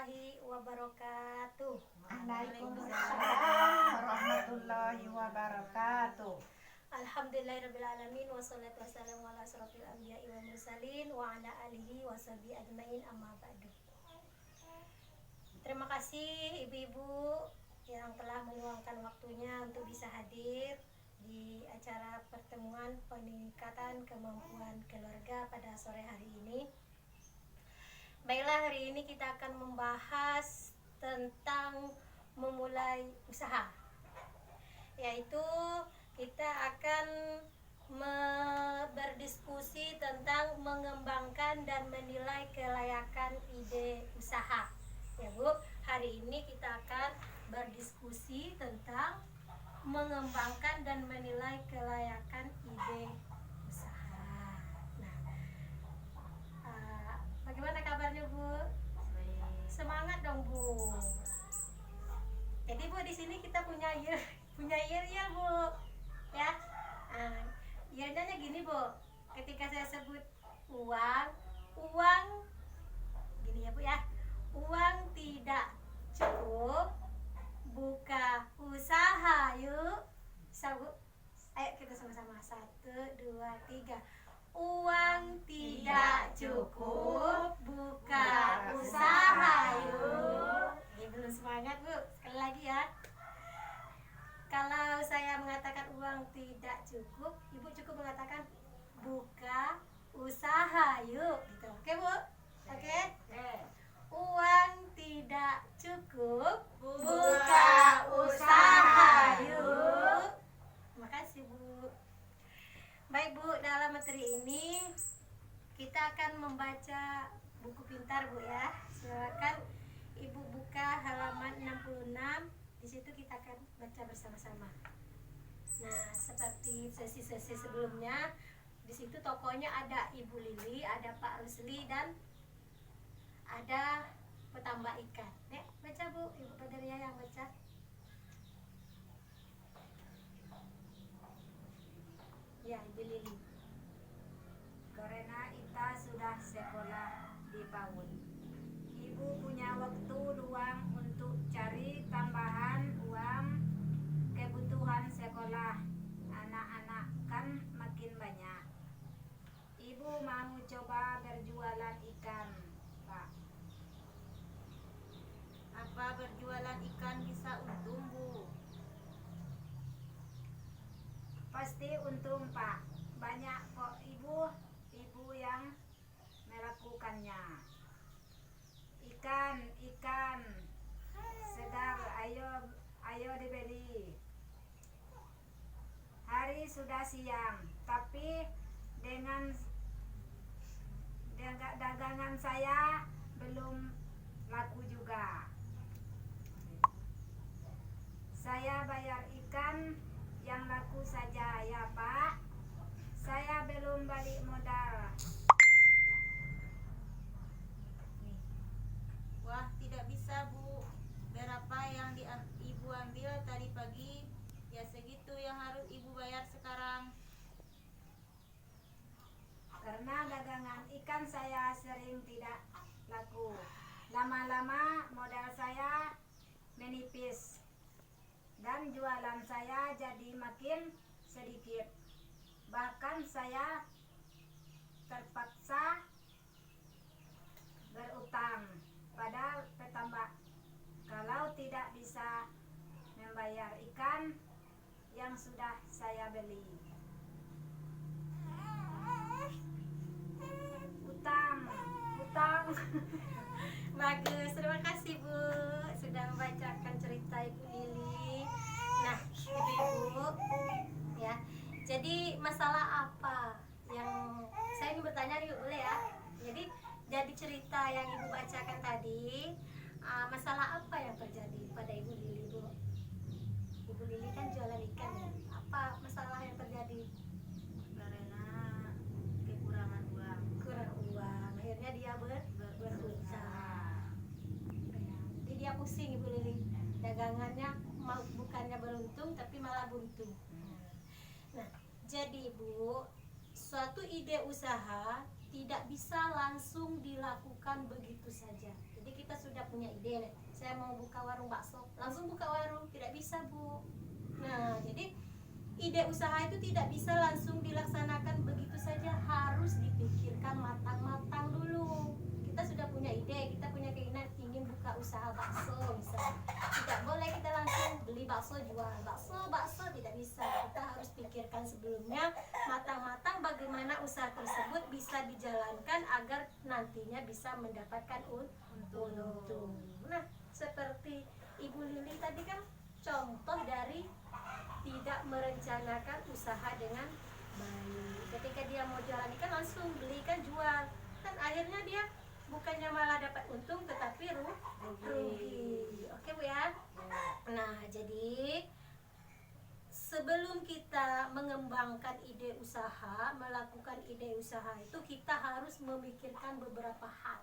warahmatullahi wabarakatuh. Waalaikumsalam warahmatullahi wabarakatuh. Alhamdulillahirrabbilalamin. Wassalatu wassalamu ala asrofil anbiya'i wal mursalin wa ala alihi wa sahbihi ajmain amma ba'du. Terima kasih ibu-ibu yang telah meluangkan waktunya untuk bisa hadir di acara pertemuan peningkatan kemampuan keluarga pada sore hari ini. Baiklah, hari ini kita akan membahas tentang memulai usaha, yaitu kita akan berdiskusi tentang mengembangkan dan menilai kelayakan ide usaha. Ya Bu, hari ini kita akan berdiskusi tentang mengembangkan dan menilai kelayakan ide usaha. Bagaimana kabarnya Bu? Semangat dong Bu. Jadi Bu, di sini kita punya year Bu, ya. Yearnya gini Bu. Ketika saya sebut uang gini ya Bu ya. Uang tidak cukup, buka usaha yuk. Bu. Ayo kita sama-sama. 1, 2, 3. Uang tidak cukup, buka usaha yuk. Ini belum semangat Bu, sekali lagi ya. Kalau saya mengatakan uang tidak cukup, Ibu cukup mengatakan buka usaha yuk gitu. Oke Bu? Oke? Uang tidak cukup, buka usaha yuk. Terima kasih Bu. Baik Bu, dalam materi ini kita akan membaca buku pintar Bu ya. Silakan Ibu buka halaman 66. Di situ kita akan baca bersama-sama. Nah, seperti sesi-sesi sebelumnya, di situ tokonya ada Ibu Lili, ada Pak Rusli, dan ada petambak ikan. Nek, baca Bu, Ibu Badria yang baca. Ya, Ibu Lili. Karena Ita sudah sekolah di PAUD, Ibu punya waktu luang untuk cari tambahan uang kebutuhan sekolah. Anak-anak kan makin banyak. Ibu mau coba berjualan ikan, Pak. Apa berjualan ikan bisa untung, Bu? Pasti untung, Pak. Banyak kok ibu yang melakukannya. Ikan segar, ayo dibeli. Hari sudah siang, tapi dengan dagangan saya belum laku juga. Saya bayar ikan yang laku saja ya Pak. Saya belum balik modal. Wah, tidak bisa, Bu. Berapa yang Ibu ambil tadi pagi? Ya segitu yang harus Ibu bayar sekarang. Karena dagangan ikan saya sering tidak laku. Lama-lama modal saya menipis dan jualan saya jadi makin sedikit. Bahkan saya terpaksa berutang pada petambak kalau tidak bisa membayar ikan yang sudah saya beli. Utang. Bagus, terima kasih Bu sudah membacakan cerita Ibu Lili. Nah, Ibu-ibu ya. Jadi masalah apa yang saya ingin bertanya nih boleh ya? Jadi cerita yang Ibu bacakan tadi, masalah apa yang terjadi pada Ibu Lili Bu? Ibu Lili kan jualan ikan ya. Apa masalah yang terjadi? Karena kekurangan uang. Kurang uang, akhirnya dia berhutang. Jadi dia pusing Ibu Lili, dagangannya bukannya beruntung tapi malah buntu. Nah, jadi Bu, suatu ide usaha tidak bisa langsung dilakukan begitu saja. Jadi kita sudah punya ide nih, saya mau buka warung bakso, langsung buka warung, tidak bisa Bu. Nah jadi ide usaha itu tidak bisa langsung dilaksanakan begitu saja, harus dipikirkan matang-matang dulu. Kita sudah punya ide, kita punya keinginan ingin buka usaha bakso misalnya, tidak boleh kita langsung beli bakso jual bakso, tidak bisa. Kita harus pikirkan sebelumnya matang-matang bagaimana usaha tersebut bisa dijalankan agar nantinya bisa mendapatkan untung. Nah seperti Ibu Lili tadi kan contoh dari tidak merencanakan usaha dengan baik. Ketika dia mau jualan ikan langsung beli ikan jual, kan akhirnya dia bukannya malah dapat untung tetapi rugi. Oke Bu ya. Nah jadi sebelum kita mengembangkan ide usaha, melakukan ide usaha itu kita harus memikirkan beberapa hal.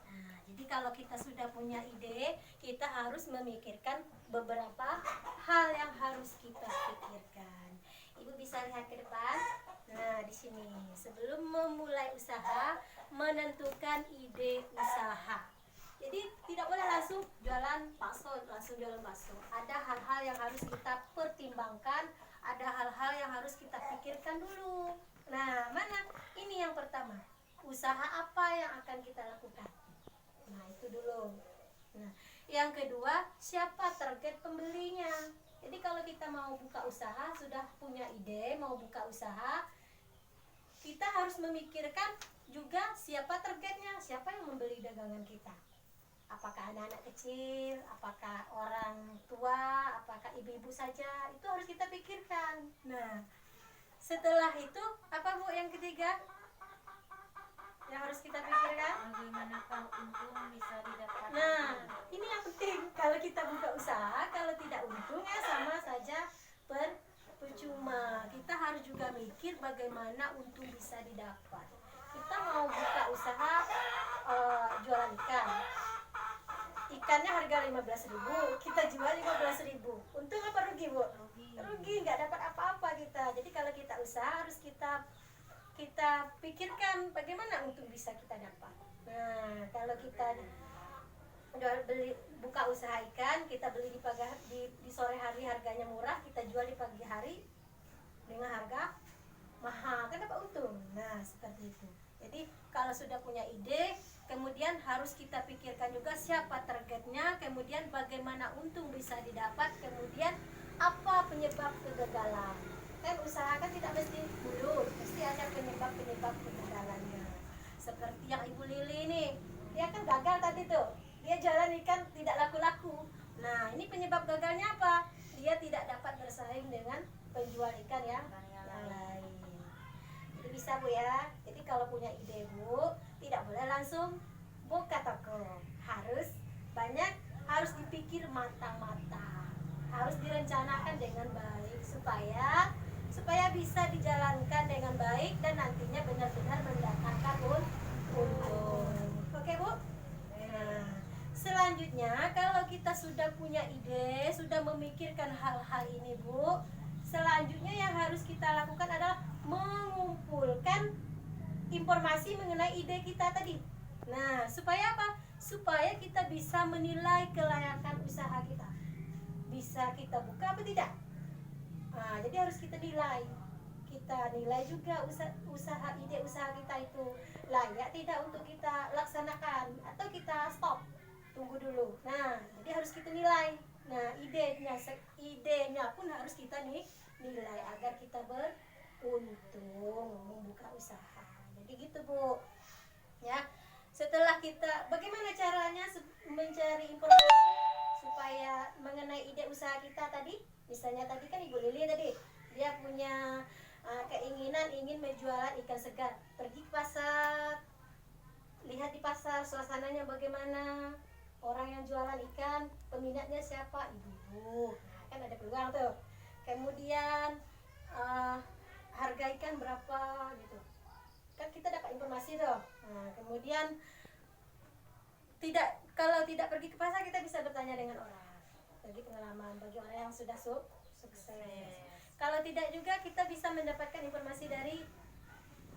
Nah, jadi kalau kita sudah punya ide, kita harus memikirkan beberapa hal yang harus kita pikirkan. Ibu bisa lihat ke depan. Nah, di sini sebelum memulai usaha, menentukan ide usaha. Jadi tidak boleh langsung jualan bakso. Ada hal-hal yang harus kita pertimbangkan, ada hal-hal yang harus kita pikirkan dulu. Nah, mana? Ini yang pertama. Usaha apa yang akan kita lakukan? Nah, itu dulu. Nah, yang kedua, siapa target pembelinya? Jadi kalau kita mau buka usaha, sudah punya ide mau buka usaha, kita harus memikirkan juga siapa targetnya, siapa yang membeli dagangan kita. Apakah anak-anak kecil, apakah orang tua, apakah ibu-ibu saja, itu harus kita pikirkan. Nah, setelah itu apa Bu yang ketiga yang harus kita pikirkan? Bagaimana kalau untung bisa didapatkan? Nah, ini yang penting. Kalau kita buka usaha, kalau tidak untung ya sama saja percuma. Kita harus juga mikir bagaimana untung bisa didapat. Kita mau buka usaha jualan ikan. Ikannya harga 15.000, kita jual 15.000. Untung apa rugi Bu? Rugi, nggak dapat apa-apa kita. Jadi kalau kita usaha harus kita pikirkan bagaimana untung bisa kita dapat. Nah, kalau kita buka usaha ikan, kita beli di sore hari harganya murah, kita jual di pagi hari dengan harga mahal, kan dapat untung. Nah, seperti itu. Jadi kalau sudah punya ide, kemudian harus kita pikirkan juga siapa targetnya, kemudian bagaimana untung bisa didapat, kemudian apa penyebab kegagalan. Kan usaha kan tidak mesti mulus, pasti ada penyebab kegagalannya. Seperti yang Ibu Lili ini, dia kan gagal tadi tuh, dia jualan ikan tidak laku-laku. Nah, ini penyebab gagalnya apa? Dia tidak dapat bersaing dengan penjual ikan yang lain. Jadi bisa Bu ya. Jadi kalau punya ide Bu, tidak boleh langsung buka toko. Harus dipikir matang-matang. Harus direncanakan dengan baik supaya bisa dijalankan dengan baik dan nantinya benar-benar mendatangkan untung. Oke Bu? Nah, selanjutnya kalau kita sudah punya ide, sudah memikirkan hal-hal ini Bu, selanjutnya yang harus kita lakukan adalah mengumpulkan informasi mengenai ide kita tadi. Nah, supaya apa? Supaya kita bisa menilai kelayakan usaha kita. Bisa kita buka apa tidak? Nah, jadi harus kita nilai. Kita nilai juga ide usaha kita itu layak tidak untuk kita laksanakan atau kita stop, tunggu dulu. Nah, jadi harus kita nilai. Nah, idenya pun harus kita nilai agar kita beruntung membuka usaha. Jadi gitu Bu. Ya. Setelah kita bagaimana caranya mencari informasi supaya mengenai ide usaha kita tadi? Misalnya tadi kan Ibu Lili tadi dia punya keinginan ingin menjual ikan segar, pergi ke pasar, lihat di pasar suasananya bagaimana, orang yang jualan ikan peminatnya siapa, ibu-ibu, kan ada peluang tuh. Kemudian harga ikan berapa gitu, kan kita dapat informasi tuh. Nah, kemudian kalau tidak pergi ke pasar kita bisa bertanya dengan orang, bagi pengalaman bagi orang yang sudah sukses. Kalau tidak juga kita bisa mendapatkan informasi dari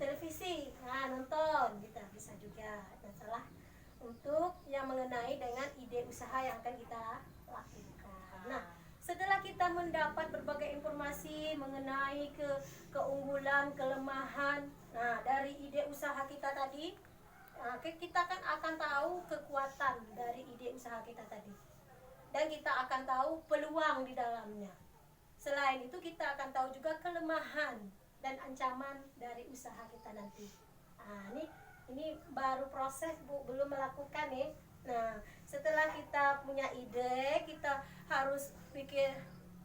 televisi, nah nonton kita bisa juga. Dan salah untuk yang mengenai dengan ide usaha yang akan kita lakukan. Nah, setelah kita mendapat berbagai informasi mengenai keunggulan, kelemahan, nah dari ide usaha kita tadi, kita kan akan tahu kekuatan dari ide usaha kita tadi, dan kita akan tahu peluang di dalamnya. Selain itu kita akan tahu juga kelemahan dan ancaman dari usaha kita nanti. Nah, ini baru proses Bu, belum melakukan nih. Nah, setelah kita punya ide, kita harus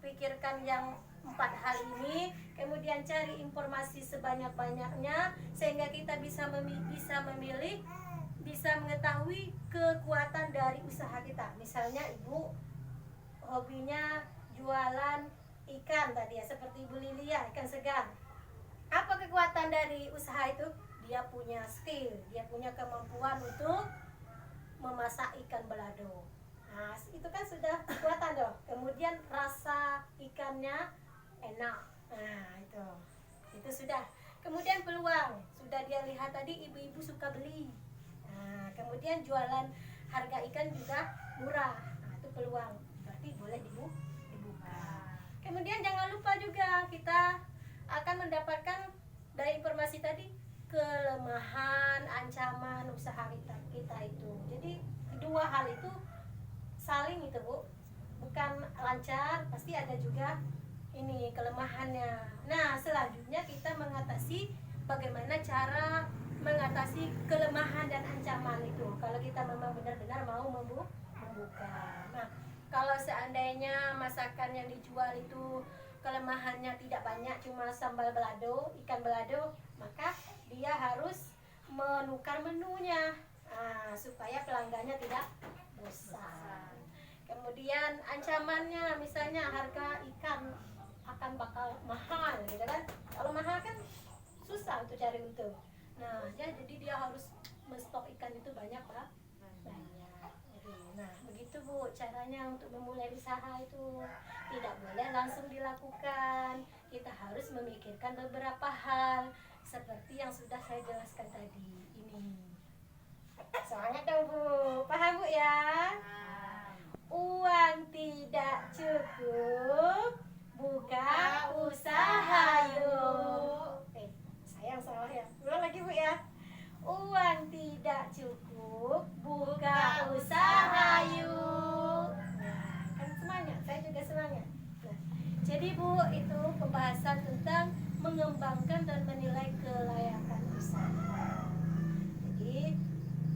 pikirkan yang 4 hal ini, kemudian cari informasi sebanyak-banyaknya sehingga kita bisa memilih, bisa mengetahui kekuatan dari usaha kita. Misalnya Ibu hobinya jualan ikan tadi ya, seperti Ibu Lilia, ikan segar. Apa kekuatan dari usaha itu? Dia punya skill, dia punya kemampuan untuk memasak ikan balado. Nah, itu kan sudah kekuatan dong. Kemudian rasa ikannya enak. Nah, itu sudah. Kemudian peluang, sudah dia lihat tadi ibu-ibu suka beli. Nah, kemudian jualan harga ikan juga murah. Nah, itu peluang. Berarti boleh dibuka. Kemudian jangan lupa juga kita akan mendapatkan dari informasi tadi kelemahan, ancaman usaha kita itu. Jadi dua hal itu saling itu Bu, bukan lancar, pasti ada juga ini kelemahannya. Nah, selanjutnya kita mengatasi bagaimana cara mengatasi kelemahan dan ancaman itu kalau kita memang benar-benar mau membuka. Nah, kalau seandainya masakan yang dijual itu kelemahannya tidak banyak, cuma sambal balado, ikan balado, maka dia harus menukar menunya, supaya pelanggannya tidak bosan. Kemudian ancamannya, misalnya harga ikan akan bakal mahal, gitu kan? Kalau mahal kan susah untuk cari untung. Nah, jadi dia harus menstok ikan itu banyak, Pak. Banyak. Nah, begitu Bu caranya untuk memulai usaha itu. Tidak boleh langsung dilakukan. Kita harus memikirkan beberapa hal seperti yang sudah saya jelaskan tadi ini. Semangat dong Bu. Paham Bu ya? Uang tidak cukup, buka usaha yuk. Sayang salah ya. Ulang lagi Bu ya. Uang tidak cukup, buka usaha yuk. Nah, kan semangat, saya juga semangat. Nah, jadi Bu, itu pembahasan tentang mengembangkan dan menilai kelayakan usaha.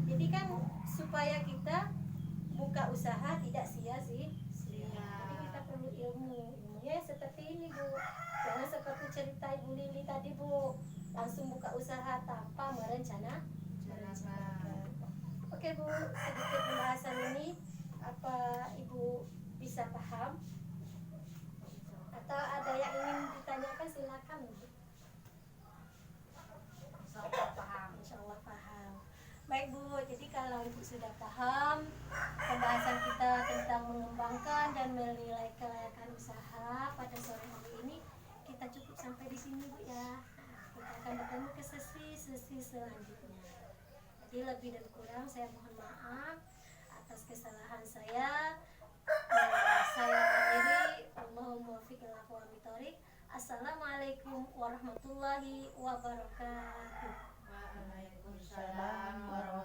Jadi kan supaya kita buka usaha tidak sia-sia. Jadi kita perlu ilmunya seperti ini Bu. Jangan seperti cerita Ibu Lili tadi Bu, langsung buka usaha tanpa merencanakan. Oke Bu, sedikit pembahasan ini, apa Ibu bisa paham? Atau ada yang ingin ditanyakan, silakan Bu. Insyaallah paham. Baik Bu, jadi kalau Ibu sudah paham pembahasan kita tentang mengembangkan dan menilai kelayakan usaha pada sore hari ini, kita cukup sampai di sini Bu ya. Kita akan bertemu ke sesi selanjutnya. Jadi lebih dan kurang saya mohon maaf atas kesalahan saya. Saya akhiri. Allahumma muwaffiq ila aqwamit thoriq. Assalamualaikum warahmatullahi wabarakatuh. Waalaikumsalam warahmatullahi